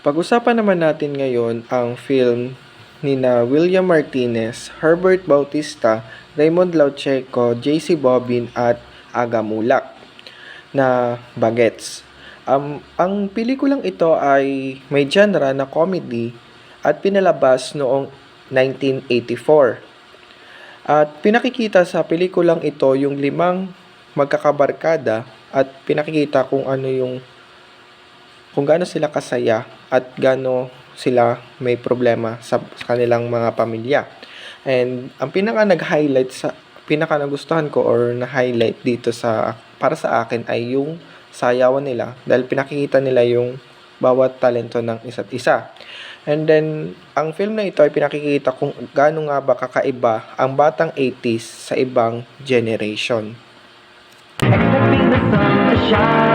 Pag-usapan naman natin ngayon ang film nina William Martinez, Herbert Bautista, Raymond Laucheco, J.C. Bobbin at Aga Mulak na Bagets. Ang pelikulang ito ay may genre na comedy at pinalabas noong 1984. At pinakikita sa pelikulang ito yung limang magkakabarkada at pinakikita kung gaano sila kasaya at gaano sila may problema sa kanilang mga pamilya. And ang pinaka nagustuhan ko or na-highlight dito para sa akin ay yung sayawan nila dahil pinakikita nila yung bawat talento ng isa't isa. And then, ang film na ito ay pinakikita kung gaano nga ba kakaiba ang batang 80s sa ibang generation. Expecting the sun to shine.